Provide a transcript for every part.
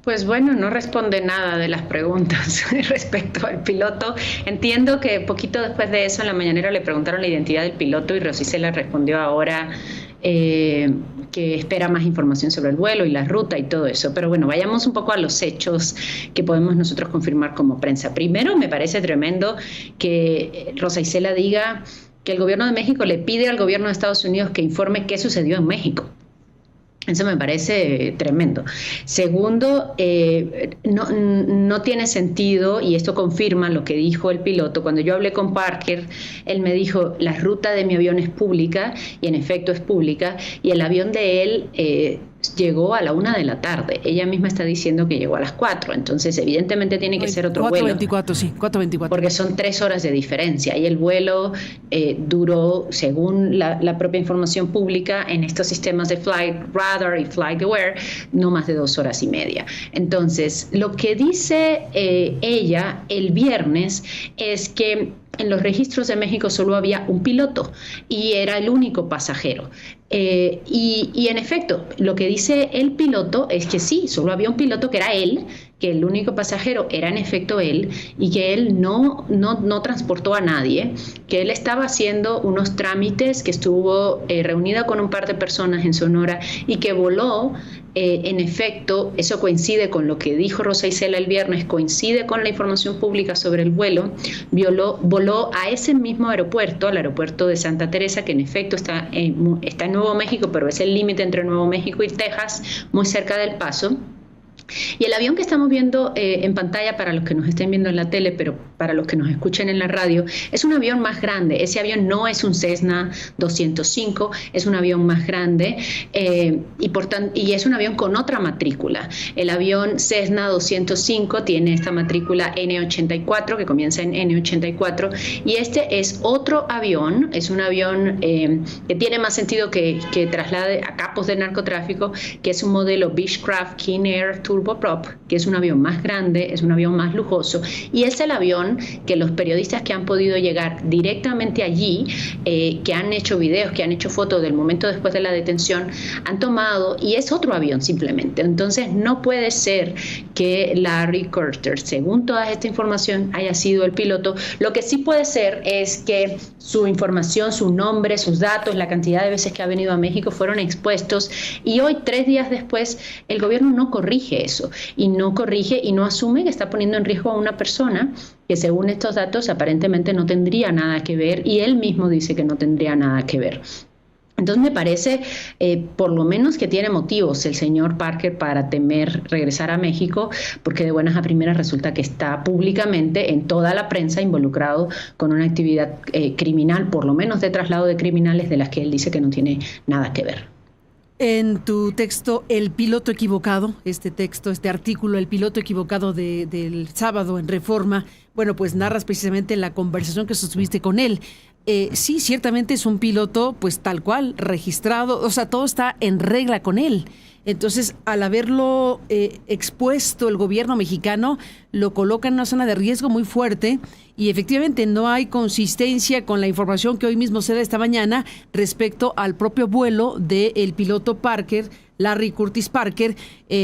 Pues bueno, no responde nada de las preguntas respecto al piloto. Entiendo que poquito después de eso en la mañanera le preguntaron la identidad del piloto y Rosicela respondió ahora que espera más información sobre el vuelo y la ruta y todo eso. Pero bueno, vayamos un poco a los hechos que podemos nosotros confirmar como prensa. Primero, me parece tremendo que Rosa Isela diga que el gobierno de México le pide al gobierno de Estados Unidos que informe qué sucedió en México. Eso me parece tremendo. Segundo, no tiene sentido, y esto confirma lo que dijo el piloto. Cuando yo hablé con Parker, él me dijo, la ruta de mi avión es pública, y en efecto es pública, y el avión de él llegó a la 1 de la tarde. Ella misma está diciendo que llegó a las 4, entonces evidentemente tiene que ser otro 4:24, vuelo. sí, 4:24. Porque son 3 horas de diferencia y el vuelo duró, según la propia información pública, en estos sistemas de Flight Radar y Flight Aware, no más de 2 horas y media. Entonces, lo que dice ella el viernes es que en los registros de México solo había un piloto y era el único pasajero. Y en efecto, lo que dice el piloto es que sí, solo había un piloto que era él, que el único pasajero era en efecto él y que él no transportó a nadie, que él estaba haciendo unos trámites, que estuvo reunida con un par de personas en Sonora y que voló. En efecto, eso coincide con lo que dijo Rosa Isela el viernes, coincide con la información pública sobre el vuelo, voló a ese mismo aeropuerto, al aeropuerto de Santa Teresa, que en efecto está en Nuevo México, pero es el límite entre Nuevo México y Texas, muy cerca del Paso. Y el avión que estamos viendo en pantalla, para los que nos estén viendo en la tele, pero para los que nos escuchen en la radio, es un avión más grande. Ese avión no es un Cessna 205, es un avión más grande y es un avión con otra matrícula. El avión Cessna 205 tiene esta matrícula N84, que comienza en N84, y este es otro avión, es un avión que tiene más sentido que traslade a capos de narcotráfico, que es un modelo Beechcraft King Air Turboprop, que es un avión más grande, es un avión más lujoso, y es el avión que los periodistas que han podido llegar directamente allí, que han hecho videos, que han hecho fotos del momento después de la detención, han tomado, y es otro avión simplemente. Entonces no puede ser que Larry Curter, según toda esta información, haya sido el piloto. Lo que sí puede ser es que su información, su nombre, sus datos, la cantidad de veces que ha venido a México fueron expuestos, y hoy, 3 días después, el gobierno no corrige eso, y no corrige y no asume que está poniendo en riesgo a una persona que, según estos datos, aparentemente no tendría nada que ver, y él mismo dice que no tendría nada que ver. Entonces me parece, por lo menos, que tiene motivos el señor Parker para temer regresar a México, porque de buenas a primeras resulta que está públicamente en toda la prensa involucrado con una actividad criminal, por lo menos de traslado de criminales, de las que él dice que no tiene nada que ver. En tu texto, El piloto equivocado, este artículo, El piloto equivocado del sábado en Reforma, bueno, pues narras precisamente la conversación que sostuviste con él. Sí, ciertamente es un piloto, pues tal cual, registrado, o sea, todo está en regla con él. Entonces, al haberlo expuesto el gobierno mexicano, lo coloca en una zona de riesgo muy fuerte, y efectivamente no hay consistencia con la información que hoy mismo se da esta mañana respecto al propio vuelo del piloto Parker, Larry Curtis Parker,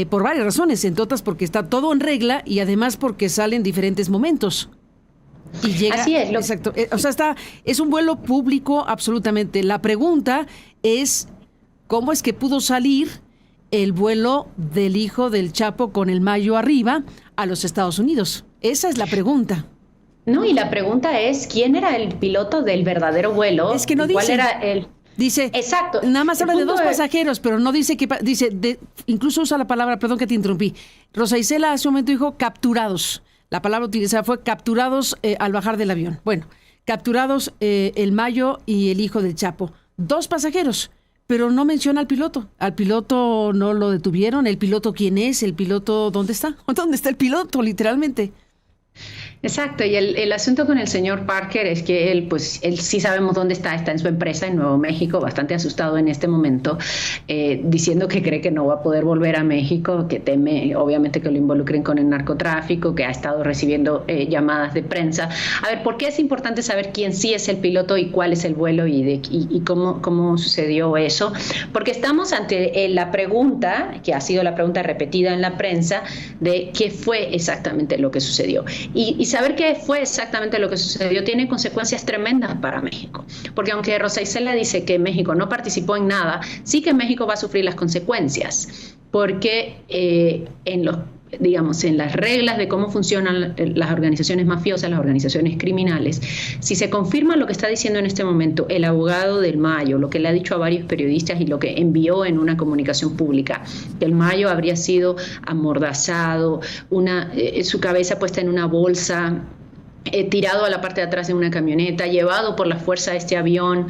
por varias razones, entre otras porque está todo en regla y además porque sale en diferentes momentos. Y llega, así es. Exacto. O sea, es un vuelo público absolutamente. La pregunta es, ¿cómo es que pudo salir el vuelo del hijo del Chapo con el Mayo arriba a los Estados Unidos? Esa es la pregunta. No, y la pregunta es, ¿quién era el piloto del verdadero vuelo? Es que no dice. ¿Cuál era el...? Dice, exacto. Nada más habla de 2 pasajeros, pero no dice que, incluso usa la palabra, perdón que te interrumpí, Rosa Isela hace un momento dijo capturados. La palabra utilizada fue capturados al bajar del avión. Bueno, capturados el Mayo y el hijo del Chapo. 2 pasajeros, pero no menciona al piloto. Al piloto no lo detuvieron. ¿El piloto quién es? ¿El piloto dónde está? ¿Dónde está el piloto, literalmente? Exacto, y el asunto con el señor Parker es que él sí sabemos dónde está en su empresa en Nuevo México, bastante asustado en este momento, diciendo que cree que no va a poder volver a México, que teme obviamente que lo involucren con el narcotráfico, que ha estado recibiendo llamadas de prensa. A ver, ¿por qué es importante saber quién sí es el piloto y cuál es el vuelo y cómo sucedió eso? Porque estamos ante la pregunta, que ha sido la pregunta repetida en la prensa, de qué fue exactamente lo que sucedió. Y saber qué fue exactamente lo que sucedió tiene consecuencias tremendas para México, porque aunque Rosa Isela dice que México no participó en nada, sí que México va a sufrir las consecuencias, porque en las reglas de cómo funcionan las organizaciones mafiosas, las organizaciones criminales, si se confirma lo que está diciendo en este momento el abogado del Mayo, lo que le ha dicho a varios periodistas y lo que envió en una comunicación pública, que el Mayo habría sido amordazado, su cabeza puesta en una bolsa, tirado a la parte de atrás de una camioneta, llevado por la fuerza de este avión,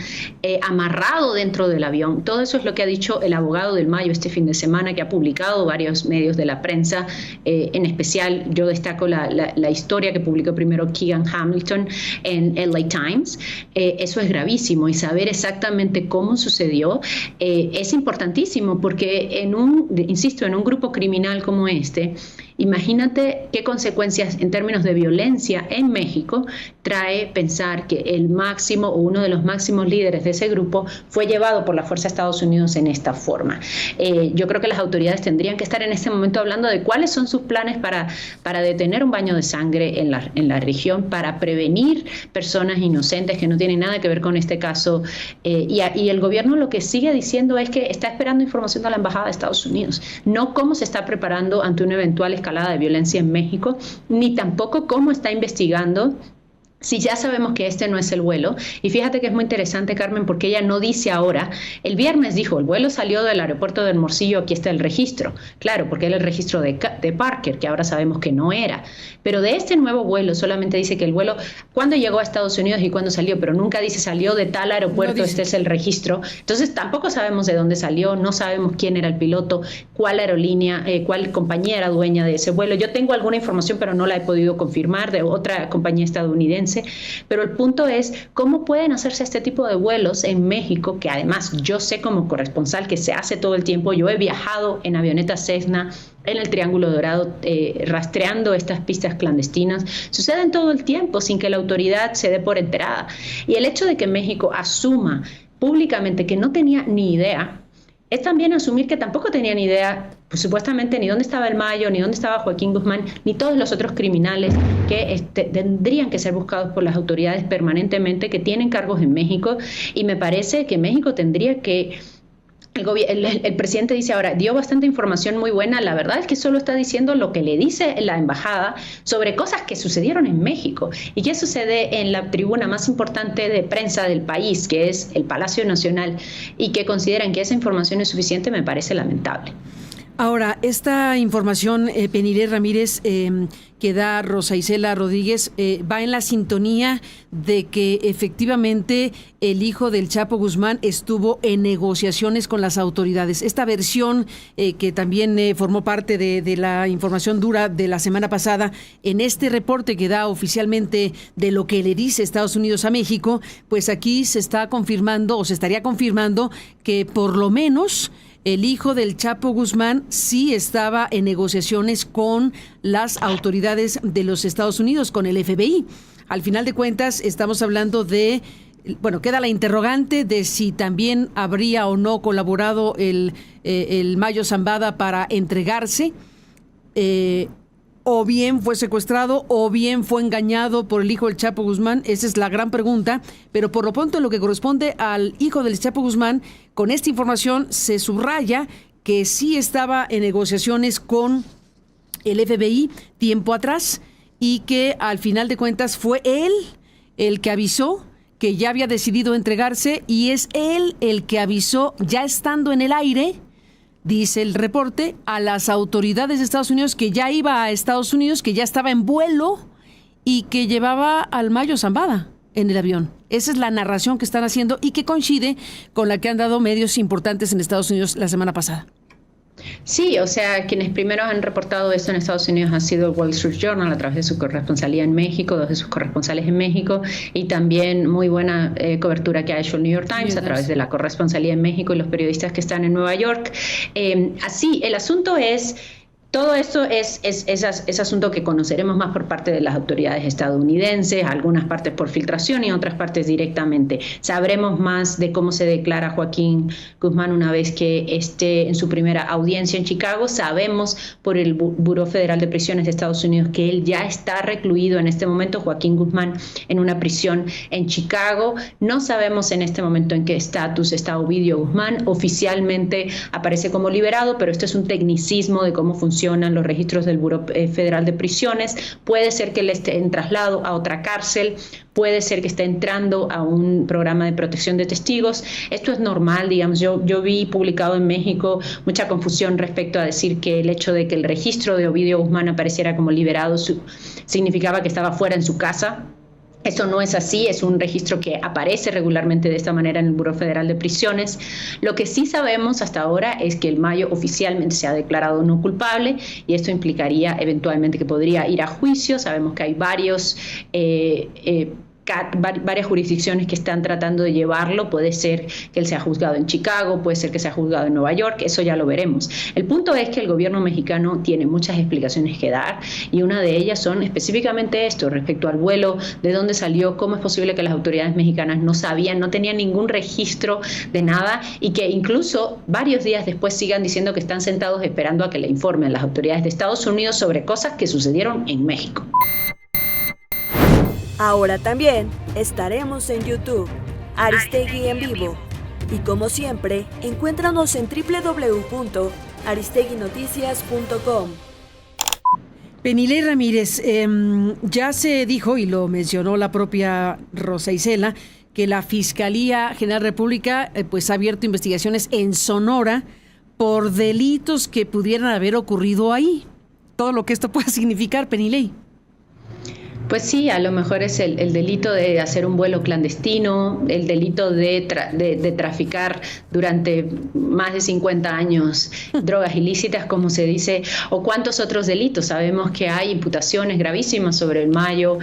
amarrado dentro del avión. Todo eso es lo que ha dicho el abogado del Mayo este fin de semana, que ha publicado varios medios de la prensa. En especial, yo destaco la historia que publicó primero Keegan Hamilton en LA Times. Eso es gravísimo, y saber exactamente cómo sucedió es importantísimo, porque en un grupo criminal como este, imagínate qué consecuencias en términos de violencia en México trae pensar que el máximo o uno de los máximos líderes de ese grupo fue llevado por la fuerza de Estados Unidos en esta forma. Yo creo que las autoridades tendrían que estar en este momento hablando de cuáles son sus planes para detener un baño de sangre en la región, para prevenir personas inocentes que no tienen nada que ver con este caso. Y el gobierno lo que sigue diciendo es que está esperando información de la Embajada de Estados Unidos, no cómo se está preparando ante una eventual escalada de violencia en México, ni tampoco cómo está investigando si ya sabemos que este no es el vuelo. Y fíjate que es muy interesante, Carmen, porque ella no dice ahora. El viernes dijo, el vuelo salió del aeropuerto de Hermosillo, aquí está el registro. Claro, porque era el registro de Parker, que ahora sabemos que no era. Pero de este nuevo vuelo solamente dice que el vuelo, cuándo llegó a Estados Unidos y cuándo salió, pero nunca dice salió de tal aeropuerto, no este es el registro. Entonces tampoco sabemos de dónde salió, no sabemos quién era el piloto, cuál aerolínea, cuál compañía era dueña de ese vuelo. Yo tengo alguna información, pero no la he podido confirmar, de otra compañía estadounidense. Pero el punto es cómo pueden hacerse este tipo de vuelos en México, que además yo sé como corresponsal que se hace todo el tiempo. Yo he viajado en avioneta Cessna en el Triángulo Dorado, rastreando estas pistas clandestinas. Suceden todo el tiempo sin que la autoridad se dé por enterada. Y el hecho de que México asuma públicamente que no tenía ni idea, es también asumir que tampoco tenían idea, pues, supuestamente, ni dónde estaba el Mayo, ni dónde estaba Joaquín Guzmán, ni todos los otros criminales que tendrían que ser buscados por las autoridades permanentemente, que tienen cargos en México. Y me parece que México tendría que... El presidente dice ahora, dio bastante información muy buena. La verdad es que solo está diciendo lo que le dice la embajada sobre cosas que sucedieron en México. ¿Y qué sucede en la tribuna más importante de prensa del país, que es el Palacio Nacional, y que consideran que esa información es suficiente? Me parece lamentable. Ahora, esta información, Penilei Ramírez, que da Rosa Isela Rodríguez, va en la sintonía de que efectivamente el hijo del Chapo Guzmán estuvo en negociaciones con las autoridades. Esta versión que también formó parte de la información dura de la semana pasada, en este reporte que da oficialmente de lo que le dice Estados Unidos a México, pues aquí se está confirmando, o se estaría confirmando, que por lo menos el hijo del Chapo Guzmán sí estaba en negociaciones con las autoridades de los Estados Unidos, con el FBI. Al final de cuentas, estamos hablando de, bueno, queda la interrogante de si también habría o no colaborado el Mayo Zambada para entregarse, o bien fue secuestrado, o bien fue engañado por el hijo del Chapo Guzmán. Esa es la gran pregunta, pero por lo pronto, en lo que corresponde al hijo del Chapo Guzmán, con esta información se subraya que sí estaba en negociaciones con el FBI tiempo atrás, y que al final de cuentas fue él el que avisó que ya había decidido entregarse, y es él el que avisó, ya estando en el aire, dice el reporte, a las autoridades de Estados Unidos que ya iba a Estados Unidos, que ya estaba en vuelo y que llevaba al Mayo Zambada en el avión. Esa es la narración que están haciendo y que coincide con la que han dado medios importantes en Estados Unidos la semana pasada. Sí, o sea, quienes primero han reportado esto en Estados Unidos ha sido el Wall Street Journal a través de su corresponsalía en México, dos de sus corresponsales en México, y también muy buena cobertura que ha hecho el New York Times a través de la corresponsalía en México y los periodistas que están en Nueva York. Así, el asunto es... Todo esto es asunto que conoceremos más por parte de las autoridades estadounidenses, algunas partes por filtración y otras partes directamente. Sabremos más de cómo se declara Joaquín Guzmán una vez que esté en su primera audiencia en Chicago. Sabemos por el Buró Federal de Prisiones de Estados Unidos que él ya está recluido en este momento, Joaquín Guzmán, en una prisión en Chicago. No sabemos en este momento en qué estatus está Ovidio Guzmán. Oficialmente aparece como liberado, pero esto es un tecnicismo de cómo funcionan los registros del Buró Federal de Prisiones. Puede ser que él esté en traslado a otra cárcel, puede ser que esté entrando a un programa de protección de testigos. Esto es normal, digamos. Yo vi publicado en México mucha confusión respecto a decir que el hecho de que el registro de Ovidio Guzmán apareciera como liberado significaba que estaba fuera en su casa. Eso no es así, es un registro que aparece regularmente de esta manera en el Buró Federal de Prisiones. Lo que sí sabemos hasta ahora es que el Mayo oficialmente se ha declarado no culpable y esto implicaría eventualmente que podría ir a juicio. Sabemos que hay varias jurisdicciones que están tratando de llevarlo. Puede ser que él sea juzgado en Chicago, puede ser que sea juzgado en Nueva York, eso ya lo veremos. El punto es que el gobierno mexicano tiene muchas explicaciones que dar y una de ellas son específicamente esto, respecto al vuelo, de dónde salió, cómo es posible que las autoridades mexicanas no sabían, no tenían ningún registro de nada y que incluso varios días después sigan diciendo que están sentados esperando a que le informen las autoridades de Estados Unidos sobre cosas que sucedieron en México. Ahora también estaremos en YouTube, Aristegui en vivo. Y como siempre, encuéntranos en www.aristeguinoticias.com. Penilei Ramírez, ya se dijo, y lo mencionó la propia Rosa Isela, que la Fiscalía General de la República pues ha abierto investigaciones en Sonora por delitos que pudieran haber ocurrido ahí. Todo lo que esto pueda significar, Penilei. Pues sí, a lo mejor es el delito de hacer un vuelo clandestino, el delito de traficar durante más de 50 años drogas ilícitas, como se dice, o cuántos otros delitos. Sabemos que hay imputaciones gravísimas sobre el Mayo,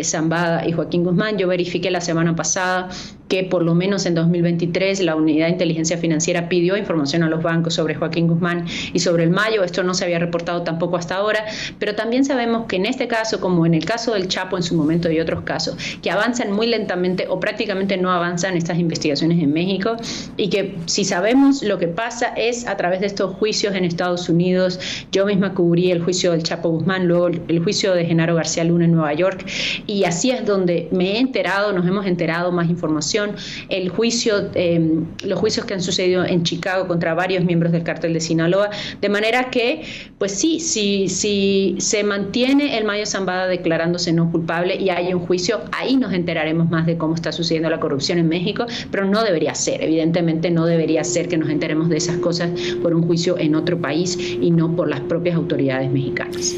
Zambada y Joaquín Guzmán. Yo verifiqué la semana pasada que por lo menos en 2023 la Unidad de Inteligencia Financiera pidió información a los bancos sobre Joaquín Guzmán y sobre el Mayo. Esto no se había reportado tampoco hasta ahora, pero también sabemos que en este caso, como en el caso del Chapo en su momento y otros casos, que avanzan muy lentamente o prácticamente no avanzan estas investigaciones en México y que si sabemos lo que pasa es a través de estos juicios en Estados Unidos. Yo misma cubrí el juicio del Chapo Guzmán, luego el juicio de Genaro García Luna en Nueva York y así es donde me he enterado, nos hemos enterado más información. El juicio, los juicios que han sucedido en Chicago contra varios miembros del cártel de Sinaloa, de manera que, pues sí, si se mantiene el Mayo Zambada declarándose no culpable y hay un juicio, ahí nos enteraremos más de cómo está sucediendo la corrupción en México, pero no debería ser, evidentemente no debería ser que nos enteremos de esas cosas por un juicio en otro país y no por las propias autoridades mexicanas.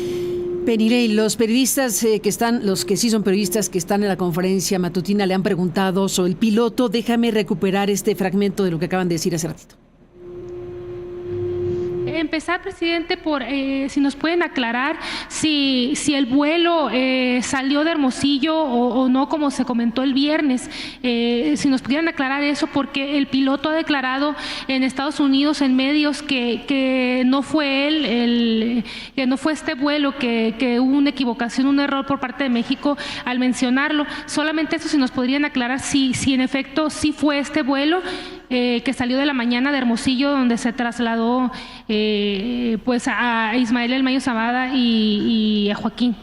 Penilei, los periodistas los que sí son periodistas que están en la conferencia matutina le han preguntado sobre el piloto. Déjame recuperar este fragmento de lo que acaban de decir hace ratito. Empezar, presidente, por si nos pueden aclarar si el vuelo salió de Hermosillo o no, como se comentó el viernes, si nos pudieran aclarar eso, porque el piloto ha declarado en Estados Unidos en medios que no fue él, que no fue este vuelo, que hubo una equivocación, un error por parte de México al mencionarlo. Solamente eso, si nos podrían aclarar si en efecto sí fue este vuelo que salió de la mañana de Hermosillo, donde se trasladó pues a Ismael El Mayo Zambada y a Joaquín.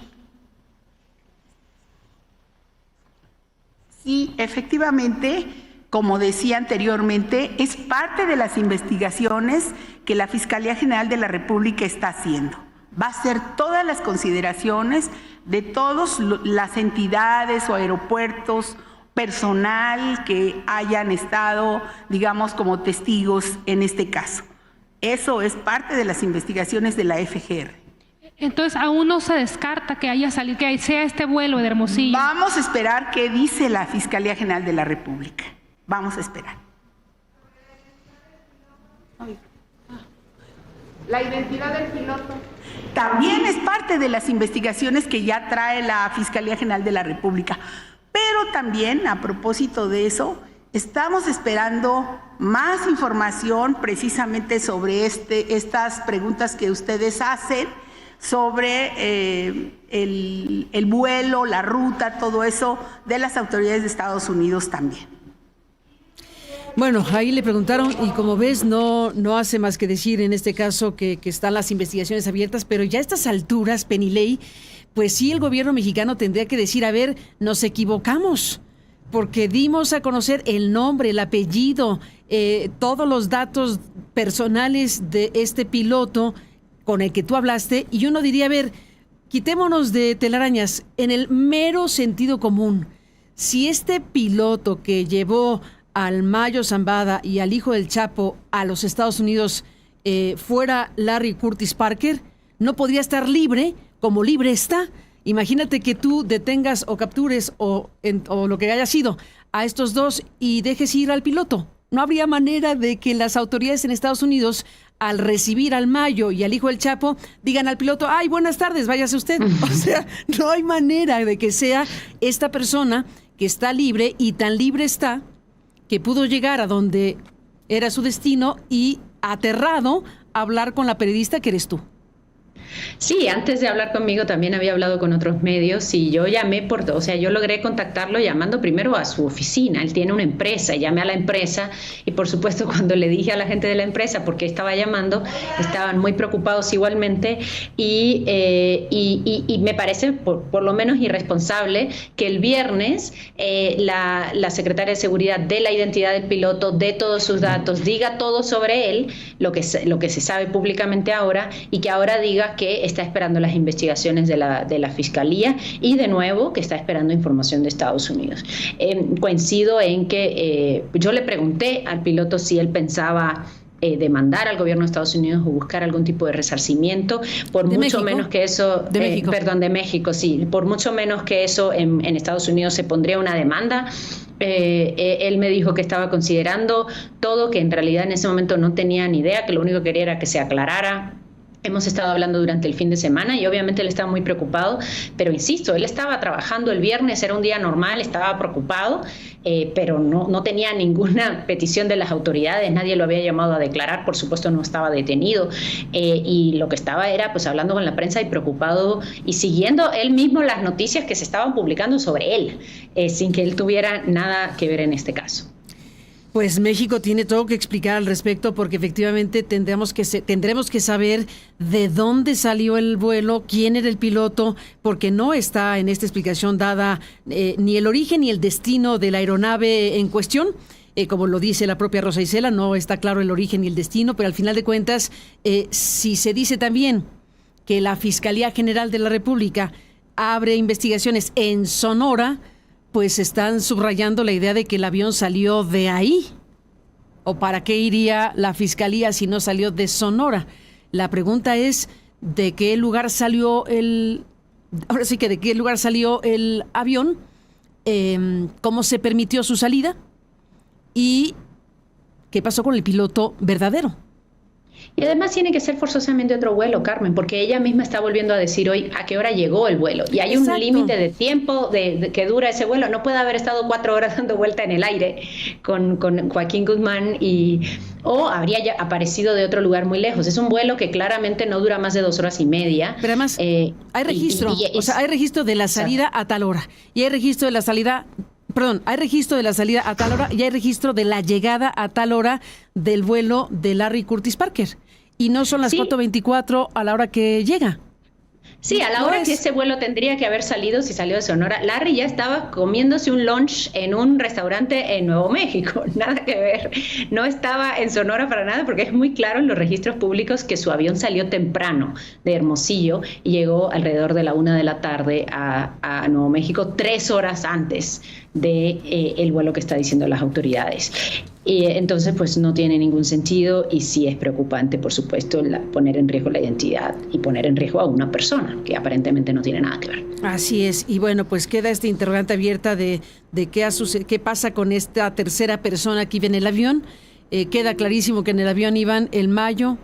Sí, efectivamente, como decía anteriormente, es parte de las investigaciones que la Fiscalía General de la República está haciendo. Va a hacer todas las consideraciones de todas las entidades o aeropuertos, personal que hayan estado, digamos, como testigos en este caso. Eso es parte de las investigaciones de la FGR. Entonces, aún no se descarta que haya salido, que sea este vuelo de Hermosillo. Vamos a esperar qué dice la Fiscalía General de la República. Vamos a esperar. La identidad del piloto también es parte de las investigaciones que ya trae la Fiscalía General de la República. Pero también, a propósito de eso, estamos esperando más información precisamente sobre estas preguntas que ustedes hacen, sobre el vuelo, la ruta, todo eso de las autoridades de Estados Unidos también. Bueno, ahí le preguntaron y como ves no hace más que decir en este caso que están las investigaciones abiertas, pero ya a estas alturas, Penilei, pues sí el gobierno mexicano tendría que decir, a ver, nos equivocamos, porque dimos a conocer el nombre, el apellido, todos los datos personales de este piloto con el que tú hablaste, y uno diría, a ver, quitémonos de telarañas, en el mero sentido común, si este piloto que llevó al Mayo Zambada y al hijo del Chapo a los Estados Unidos fuera Larry Curtis Parker, no podría estar libre como libre está. Imagínate que tú detengas o captures o lo que haya sido a estos dos y dejes ir al piloto. No habría manera de que las autoridades en Estados Unidos, al recibir al Mayo y al hijo del Chapo, digan al piloto, ay, buenas tardes, váyase usted. O sea, no hay manera de que sea esta persona que está libre, y tan libre está que pudo llegar a donde era su destino y, aterrado, hablar con la periodista que eres tú. Sí, antes de hablar conmigo también había hablado con otros medios y yo llamé yo logré contactarlo llamando primero a su oficina. Él tiene una empresa, llamé a la empresa y por supuesto cuando le dije a la gente de la empresa por qué estaba llamando, estaban muy preocupados igualmente y me parece por lo menos irresponsable que el viernes la secretaria de Seguridad de la identidad del piloto, de todos sus datos, diga todo sobre él, lo que se sabe públicamente ahora, y que ahora diga que está esperando las investigaciones de la Fiscalía y de nuevo que está esperando información de Estados Unidos. Coincido en que yo le pregunté al piloto si él pensaba demandar al gobierno de Estados Unidos o buscar algún tipo de resarcimiento, por mucho México. Menos que eso, de México. Perdón, de México, sí, por mucho menos que eso en Estados Unidos se pondría una demanda. Él me dijo que estaba considerando todo, que en realidad en ese momento no tenía ni idea, que lo único que quería era que se aclarara. Hemos estado hablando durante el fin de semana y obviamente él estaba muy preocupado, pero insisto, él estaba trabajando el viernes, era un día normal, estaba preocupado, pero no tenía ninguna petición de las autoridades, nadie lo había llamado a declarar, por supuesto no estaba detenido, y lo que estaba era pues hablando con la prensa y preocupado y siguiendo él mismo las noticias que se estaban publicando sobre él, sin que él tuviera nada que ver en este caso. Pues México tiene todo que explicar al respecto, porque efectivamente tendremos que saber de dónde salió el vuelo, quién era el piloto, porque no está en esta explicación dada ni el origen ni el destino de la aeronave en cuestión. Como lo dice la propia Rosa Isela, no está claro el origen ni el destino, pero al final de cuentas, si se dice también que la Fiscalía General de la República abre investigaciones en Sonora, pues están subrayando la idea de que el avión salió de ahí. ¿O para qué iría la Fiscalía si no salió de Sonora? La pregunta es, ¿de qué lugar salió de qué lugar salió el avión? ¿Cómo se permitió su salida? ¿Y qué pasó con el piloto verdadero? Y además tiene que ser forzosamente otro vuelo, Carmen, porque ella misma está volviendo a decir hoy a qué hora llegó el vuelo. Y hay un límite de tiempo de que dura ese vuelo. No puede haber estado 4 horas dando vuelta en el aire con Joaquín Guzmán o habría ya aparecido de otro lugar muy lejos. Es un vuelo que claramente no dura más de 2 horas y media. Pero además hay registro, hay registro de la salida a tal hora y hay registro de la salida... Perdón, hay registro de la salida a tal hora y hay registro de la llegada a tal hora del vuelo de Larry Curtis Parker. Y no son las 4:24 a la hora que llega. Sí, a la hora que ese vuelo tendría que haber salido, si salió de Sonora. Larry ya estaba comiéndose un lunch en un restaurante en Nuevo México, nada que ver. No estaba en Sonora para nada, porque es muy claro en los registros públicos que su avión salió temprano de Hermosillo y llegó alrededor de la 1 de la tarde a Nuevo México, 3 horas antes de el vuelo que está diciendo las autoridades. Y entonces pues no tiene ningún sentido y sí es preocupante, por supuesto, poner en riesgo la identidad y poner en riesgo a una persona que aparentemente no tiene nada que ver. Así es, y bueno, pues queda esta interrogante abierta de qué pasa con esta tercera persona que iba en el avión. Queda clarísimo que en el avión iban el Mayo,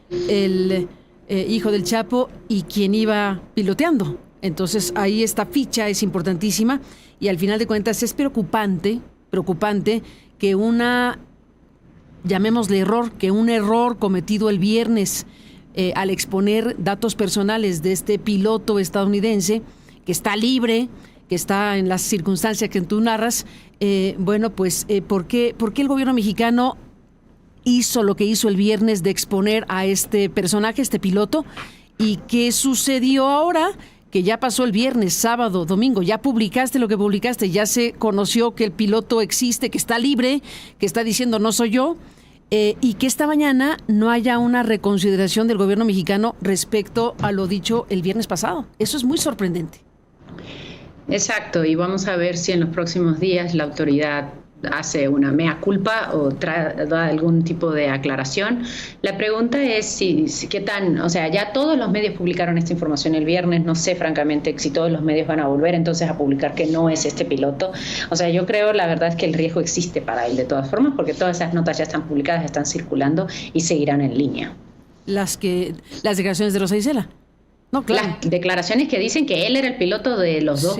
el hijo del Chapo y quien iba piloteando. Entonces ahí esta ficha es importantísima y al final de cuentas es preocupante que que un error cometido el viernes al exponer datos personales de este piloto estadounidense que está libre, que está en las circunstancias que tú narras, ¿por qué el gobierno mexicano hizo lo que hizo el viernes de exponer a este personaje, este piloto? ¿Y qué sucedió ahora? Que ya pasó el viernes, sábado, domingo, ya publicaste lo que publicaste, ya se conoció que el piloto existe, que está libre, que está diciendo no soy yo, y que esta mañana no haya una reconsideración del gobierno mexicano respecto a lo dicho el viernes pasado. Eso es muy sorprendente. Exacto, y vamos a ver si en los próximos días la autoridad hace una mea culpa o da algún tipo de aclaración. La pregunta es si qué tan, o sea, ya todos los medios publicaron esta información el viernes, no sé francamente si todos los medios van a volver entonces a publicar que no es este piloto. O sea, yo creo la verdad es que el riesgo existe para él de todas formas porque todas esas notas ya están publicadas, están circulando y seguirán en línea. Las declaraciones de Rosa Isela. No, claro. Las declaraciones que dicen que él era el piloto de los dos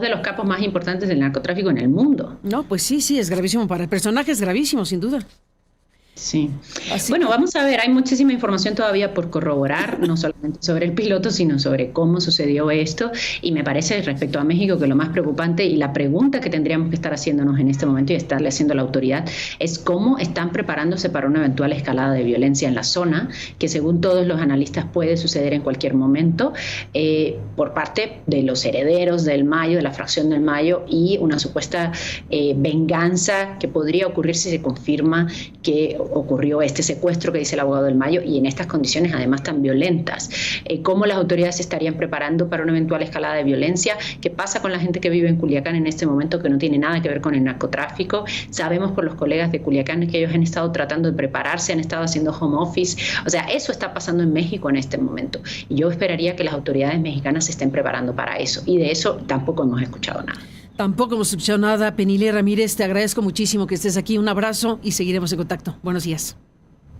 de los capos más importantes del narcotráfico en el mundo. No, pues sí, es gravísimo. Para el personaje es gravísimo, sin duda. Sí. Bueno, vamos a ver, hay muchísima información todavía por corroborar, no solamente sobre el piloto, sino sobre cómo sucedió esto. Y me parece, respecto a México, que lo más preocupante y la pregunta que tendríamos que estar haciéndonos en este momento y estarle haciendo a la autoridad es cómo están preparándose para una eventual escalada de violencia en la zona, que según todos los analistas puede suceder en cualquier momento, por parte de los herederos del Mayo, de la fracción del Mayo, y una supuesta venganza que podría ocurrir si se confirma que ocurrió este secuestro que dice el abogado del Mayo y en estas condiciones además tan violentas. ¿Cómo las autoridades se estarían preparando para una eventual escalada de violencia? ¿Qué pasa con la gente que vive en Culiacán en este momento que no tiene nada que ver con el narcotráfico? Sabemos por los colegas de Culiacán que ellos han estado tratando de prepararse, han estado haciendo home office. O sea, eso está pasando en México en este momento. Y yo esperaría que las autoridades mexicanas se estén preparando para eso. Y de eso tampoco hemos escuchado nada. Tampoco hemos escuchado nada. Penile Ramírez, te agradezco muchísimo que estés aquí. Un abrazo y seguiremos en contacto. Buenos días.